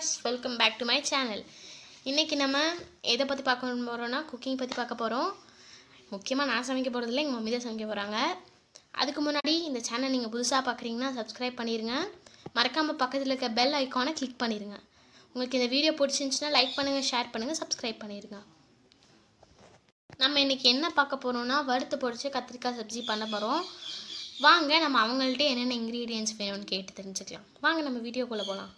guys, welcome back to my channel. இன்னைக்கு நம்ம எதை பற்றி பார்க்க போகிறோம்னா குக்கிங் பற்றி பார்க்க போகிறோம். முக்கியமாக நான் சமைக்க போகிறதில்ல, எங்கள் மம்மி தான் சமைக்க போகிறாங்க. அதுக்கு முன்னாடி இந்த சேனல் நீங்கள் புதுசாக பார்க்குறீங்கன்னா சப்ஸ்கிரைப் பண்ணிடுங்க. மறக்காமல் பக்கத்தில் இருக்க பெல் ஐக்கானை கிளிக் பண்ணிடுங்க. உங்களுக்கு இந்த வீடியோ பிடிச்சிருந்துச்சுன்னா லைக் பண்ணுங்கள், ஷேர் பண்ணுங்கள், சப்ஸ்கிரைப் பண்ணிடுங்க. நம்ம இன்றைக்கி என்ன பார்க்க போகிறோம்னா வறுத்து பொரிச்சு கத்திரிக்காய் சப்ஜி பண்ண போகிறோம். வாங்க நம்ம அவங்கள்ட்ட என்னென்ன இன்க்ரீடியன்ட்ஸ் வேணும்னு கேட்டு தெரிஞ்சுக்கலாம். வாங்க நம்ம வீடியோக்குள்ளே போகலாம்.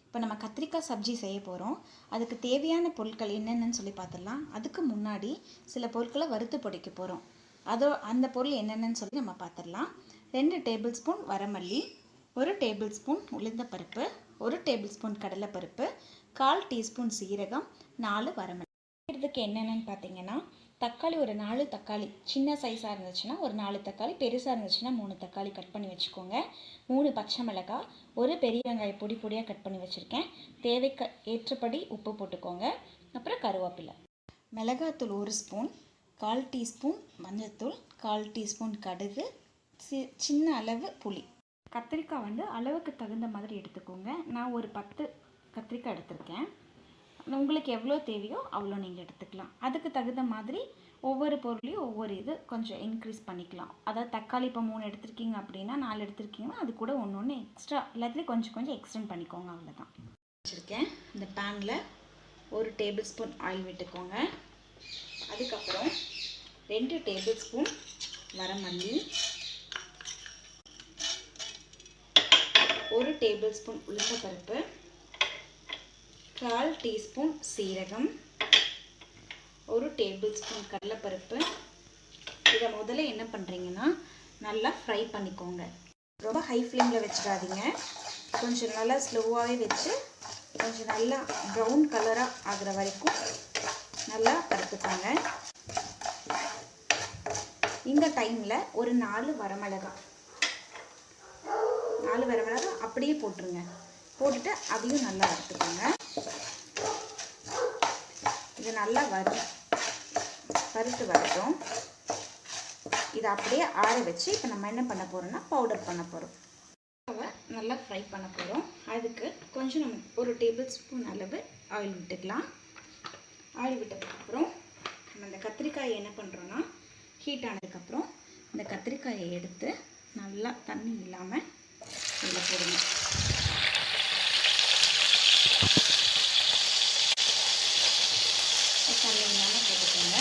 இப்போ நம்ம கத்திரிக்காய் சப்ஜி செய்ய போகிறோம். அதுக்கு தேவையான பொருட்கள் என்னென்னு சொல்லி பார்த்துடலாம். அதுக்கு முன்னாடி சில பொருட்களை வறுத்து பொடிக்க போகிறோம். அந்த பொருள் என்னென்னு சொல்லி நம்ம பார்த்துடலாம். 2 டேபிள் ஸ்பூன் வரமல்லி, 1 டேபிள் ஸ்பூன் உளுந்தப்பருப்பு, 1 டேபிள் ஸ்பூன் கடலைப்பருப்பு, 1/4 டீஸ்பூன் சீரகம், 4 வரமல்லி. இதுக்கு என்னென்னு பார்த்தீங்கன்னா தக்காளி ஒரு 4 தக்காளி, சின்ன சைஸாக இருந்துச்சுன்னா ஒரு 4 தக்காளி, பெருசாக இருந்துச்சுன்னா 3 தக்காளி கட் பண்ணி வச்சுக்கோங்க. 3 பச்சை மிளகாய், ஒரு பெரிய வெங்காயம் பொடி பொடியாக கட் பண்ணி வச்சுருக்கேன். தேவைக்கு ஏற்றபடி உப்பு போட்டுக்கோங்க. அப்புறம் கருவேப்பிலை. மிளகாத்தூள் 1 ஸ்பூன், 1/4 டீஸ்பூன் மஞ்சள்தூள், 1/4 டீஸ்பூன் கடுகு, சின்ன அளவு புளி. கத்திரிக்காய் அளவுக்கு தகுந்த மாதிரி எடுத்துக்கோங்க. நான் ஒரு 10 கத்திரிக்காய் எடுத்திருக்கேன். உங்களுக்கு எவ்வளோ தேவையோ அவ்வளோ நீங்கள் எடுத்துக்கலாம். அதுக்கு தகுந்த மாதிரி ஒவ்வொரு பொருளையும் ஒவ்வொரு இது கொஞ்சம் இன்க்ரீஸ் பண்ணிக்கலாம். அதாவது தக்காளி இப்போ 3 எடுத்திருக்கீங்க அப்படின்னா 4 எடுத்திருக்கீங்கன்னா அது கூட ஒன்று எக்ஸ்ட்ரா எல்லாத்துலேயும் கொஞ்சம் கொஞ்சம் எக்ஸ்டெண்ட் பண்ணிக்கோங்க. அவ்வளோதான் வச்சுருக்கேன். இந்த பேனில் 1 டேபிள் ஸ்பூன் ஆயில் விட்டுக்கோங்க. அதுக்கப்புறம் 2 டேபிள் ஸ்பூன் வரமல்லி, 1 டேபிள் ஸ்பூன் உளுந்தப்பருப்பு, 1/4 டீஸ்பூன் சீரகம், 1 டேபிள் ஸ்பூன் கடலைப்பருப்பு. இதை முதல்ல என்ன பண்ணுறீங்கன்னா நல்லா ஃப்ரை பண்ணிக்கோங்க. ரொம்ப ஹை ஃப்ளேமில் வச்சிடாதீங்க. கொஞ்சம் நல்லா ஸ்லோவாகவே வச்சு கொஞ்சம் நல்லா ப்ரௌன் கலராக ஆகிற வரைக்கும் நல்லா வறுத்துக்கோங்க. இந்த டைமில் ஒரு 4 வரமிளகாய் அப்படியே போட்டுருங்க. போட்டுட்டு அதையும் நல்லா வறுத்துக்கோங்க. இது நல்லா வறுத்து வரட்டும். இதை அப்படியே ஆற வச்சு இப்போ நம்ம என்ன பண்ண போகிறோம்னா பவுடர் பண்ண போகிறோம். நல்லா ஃப்ரை பண்ண போகிறோம். அதுக்கு கொஞ்சம் நம்ம 1 டேபிள் ஸ்பூன் அளவு ஆயில் விட்டுக்கலாம். ஆயில் விட்டதுக்கப்புறம் நம்ம இந்த கத்திரிக்காயை என்ன பண்ணுறோன்னா ஹீட் ஆனதுக்கப்புறம் இந்த கத்திரிக்காயை எடுத்து நல்லா தண்ணி இல்லாமல் இதில் போடுங்க. தண்ணி இல்லாமல் போட்டுக்கோங்க.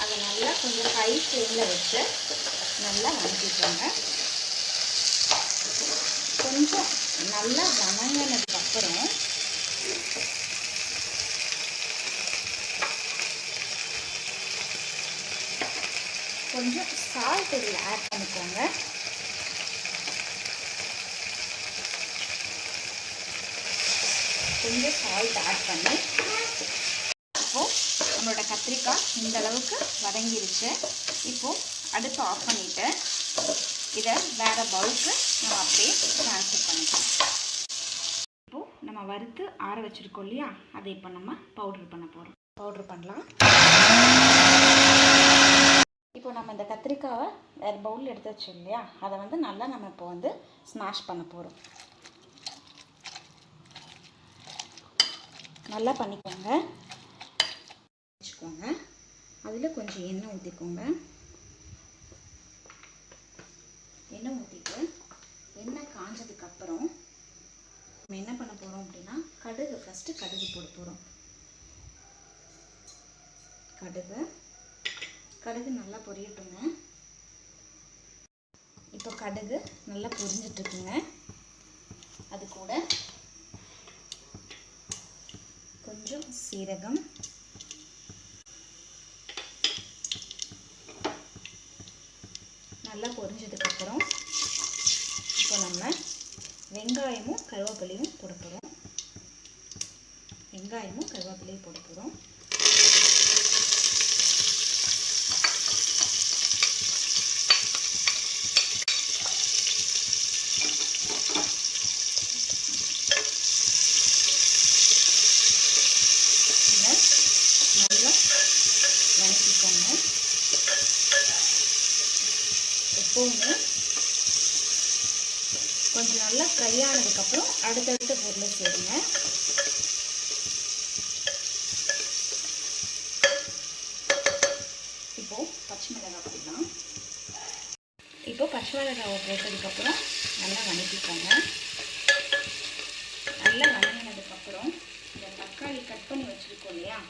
அதை நல்லா கொஞ்சம் ஹை ஃப்ளேமில் வச்சு நல்லா வதக்கிக்கோங்க. கொஞ்சம் நல்லா வதங்கினதுக்கப்புறம் கொஞ்சம் சால்ட் இதில் ஆட் பண்ணிக்கோங்க. கொஞ்சம் சால்ட் ஆட் பண்ணி இப்போது நம்மளோட கத்திரிக்காய் இந்த அளவுக்கு வதங்கிருச்சு. இப்போது அடுப்பை ஆஃப் பண்ணிவிட்டு இதை வேறு பவுலுக்கு நம்ம அப்படியே ட்ரான்ஸ்ஃபர் பண்ணிக்கலாம். இப்போது நம்ம வறுத்து ஆற வச்சுருக்கோம் இல்லையா, அதை இப்போ நம்ம பவுடர் பண்ணலாம். இப்போ நம்ம இந்த கத்திரிக்காவை வேறு பவுலில் எடுத்து வச்சோம் இல்லையா, அதை நல்லா நம்ம இப்போ ஸ்மாஷ் பண்ண போகிறோம். நல்லா பண்ணிக்கோங்க. வச்சுக்கோங்க. அதில் கொஞ்சம் எண்ணெய் ஊற்றிக்கோங்க. எண்ணெய் ஊற்றிட்டு எண்ணெய் காஞ்சதுக்கப்புறம் நம்ம என்ன பண்ண போகிறோம் அப்படின்னா ஃபஸ்ட்டு கடுகு போட போகிறோம். கடுகு நல்லா பொரியட்டுங்க. இப்போ கடுகு நல்லா பொரிஞ்சிட்ருக்குங்க. அது கூட கொஞ்சம் சீரகம், நல்லா பொரிஞ்சதுக்கப்புறம் இப்போ நம்ம வெங்காயமும் கருவேப்பிலையும் போட போகிறோம். நல்லா வதக்கிக்கோங்க. எப்போவுமே கொஞ்சம் நல்லா ஃப்ரை ஆனதுக்கப்புறம் அடுத்தடுத்த பொருளை சேருங்க. இப்போது பச்சை மிளகாய் போடலாம். இப்போது பச்சை மிளகாவை போட்டதுக்கப்புறம் நல்லா வதக்கிக்கோங்க. நல்லா வதங்கினதுக்கப்புறம் இந்த தக்காளி கட் பண்ணி வச்சுருக்கோம் இல்லையா,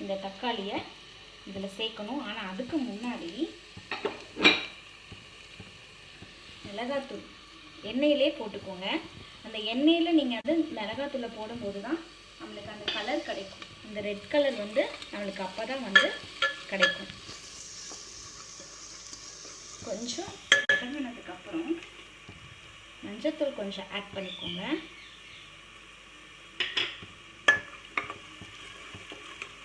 இந்த தக்காளியை இதில் சேர்க்கணும். ஆனால் அதுக்கு முன்னாடி மிளகாத்தூள் எண்ணெயிலே போட்டுக்கோங்க. அந்த எண்ணெயில் நீங்கள் அது மிளகாத்தூளை போடும்போது தான் நம்மளுக்கு அந்த கலர் கிடைக்கும். இந்த ரெட் கலர் வந்து நம்மளுக்கு அப்போ தான் வந்து கிடைக்கும். கொஞ்சம் வதங்கினதுக்கப்புறம் மஞ்சத்தூள் கொஞ்சம் ஆட் பண்ணிக்கோங்க.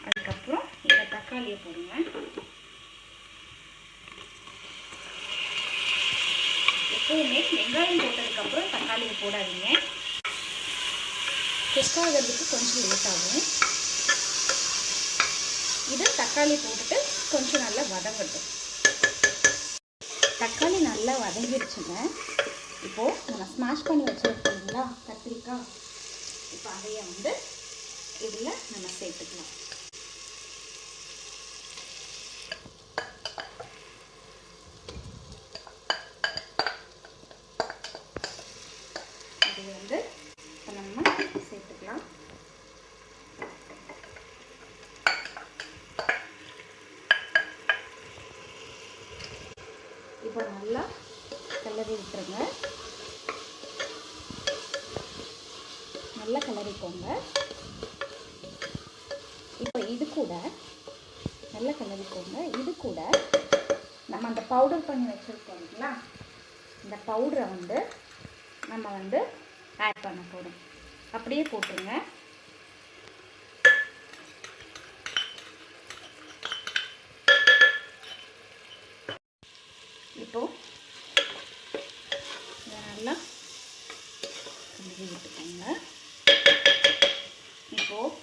அதுக்கப்புறம் இந்த தக்காளியை போடுங்க. எப்போவுமே வெங்காயம் போட்டதுக்கப்புறம் தக்காளியை போடாதீங்க. குக் ஆகிறதுக்கு கொஞ்சம் லேட் ஆகும். இது தக்காளி போட்டுட்டு கொஞ்சம் நல்லா வதங்கட்டும். தக்காளி நல்லா வதங்கிடுச்சுங்க. இப்போது நம்ம ஸ்மாஷ் பண்ணி வச்சுருக்கோங்களா கத்திரிக்காய், இப்போ அதையை வந்து இதில் நம்ம சேர்த்துக்கலாம். இது வந்து இப்போ நம்ம சேர்த்துக்கலாம். இப்போ நல்லா கிளறி விட்டுருங்க. நல்லா கிளறிக்கோங்க. இப்போ இது கூட நல்லா கிளறிக்கோங்க. இது கூட நம்ம அந்த பவுடர் பண்ணி வச்சுருக்கோம் இல்லைங்களா, இந்த பவுடரை வந்து நம்ம வந்து ஆட் பண்ண போகிறோம். அப்படியே போட்டுருங்க. இப்போது இதை நல்லா கிளறி விட்டுக்கோங்க. இப்போது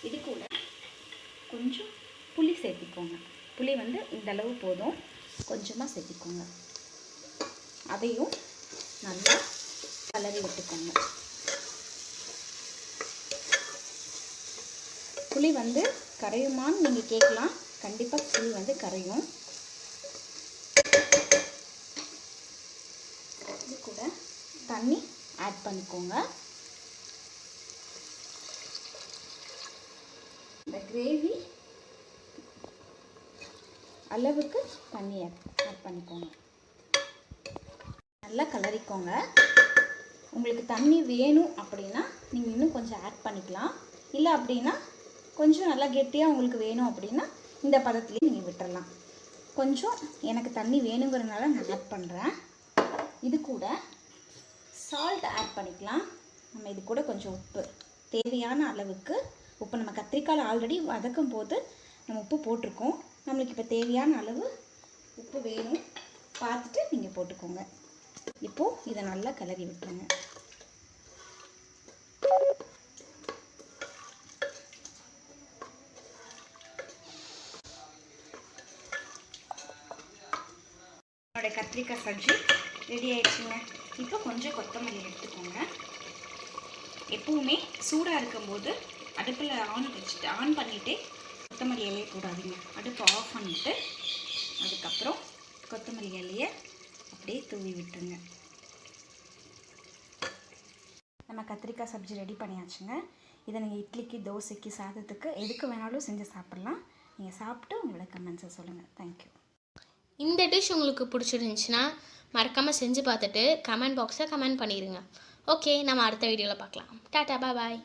இது கூட கொஞ்சம் புளி சேர்த்திக்கோங்க. புளி வந்து இந்த அளவு போதும், கொஞ்சமாக சேர்த்திக்கோங்க. அதையும் நல்லா கிளறி விட்டுக்கோங்க. புளி வந்து கரையுமான்னு நீங்கள் கேட்கலாம். கண்டிப்பாக புளி வந்து கரையும். இது கூட தண்ணி ஆட் பண்ணிக்கோங்க. இந்த கிரேவி அளவுக்கு தண்ணி ஆட் பண்ணிக்கோங்க. நல்லா கிளறிக்கோங்க. உங்களுக்கு தண்ணி வேணும் அப்படின்னா நீங்கள் இன்னும் கொஞ்சம் ஆட் பண்ணிக்கலாம். இல்லை அப்படின்னா கொஞ்சம் நல்லா கெட்டியாக உங்களுக்கு வேணும் அப்படின்னா இந்த பதத்துலேயே நீங்கள் விட்டுறலாம். கொஞ்சம் எனக்கு தண்ணி வேணுங்கிறதுனால நான் ஆட் பண்ணுறேன். இது கூட சால்ட் ஆட் பண்ணிக்கலாம். நம்ம இது கூட கொஞ்சம் உப்பு, தேவையான அளவுக்கு உப்பு. நம்ம கத்திரிக்காயில் ஆல்ரெடி வதக்கும் போது நம்ம உப்பு போட்டிருக்கோம். நம்மளுக்கு இப்போ தேவையான அளவு உப்பு வேணும், பார்த்துட்டு நீங்கள் போட்டுக்கோங்க. இப்போது இதை நல்லா கிளறி விட்டுருங்க. என்னோட கத்திரிக்காய் சப்ஜி ரெடி ஆயிடுச்சுங்க. இப்போ கொஞ்சம் கொத்தமல்லி எடுத்துக்கோங்க. எப்பவுமே சூடாக இருக்கும்போது அடுப்பில் ஆன் பண்ணிவிட்டு கொத்தமல்லி இலையை போடாதீங்க. அடுப்பு ஆஃப் பண்ணிவிட்டு அதுக்கப்புறம் கொத்தமல்லி இலையை அப்படியே தூவி விட்டுருங்க. நம்ம கத்திரிக்காய் சப்ஜி ரெடி பண்ணியாச்சுங்க. இதை நீங்கள் இட்லிக்கு, தோசைக்கு, சாதத்துக்கு எதுக்கு வேணாலும் செஞ்சு சாப்பிட்லாம். நீங்கள் சாப்பிட்டு உங்களோட கமெண்ட்ஸை சொல்லுங்கள். தேங்க்யூ. இந்த டிஷ் உங்களுக்கு பிடிச்சிருந்துச்சுன்னா மறக்காமல் செஞ்சு பார்த்துட்டு கமெண்ட் பாக்ஸில் கமெண்ட் பண்ணிடுங்க. ஓகே, நம்ம அடுத்த வீடியோவில் பார்க்கலாம். டாட்டா, பாய் பாய்.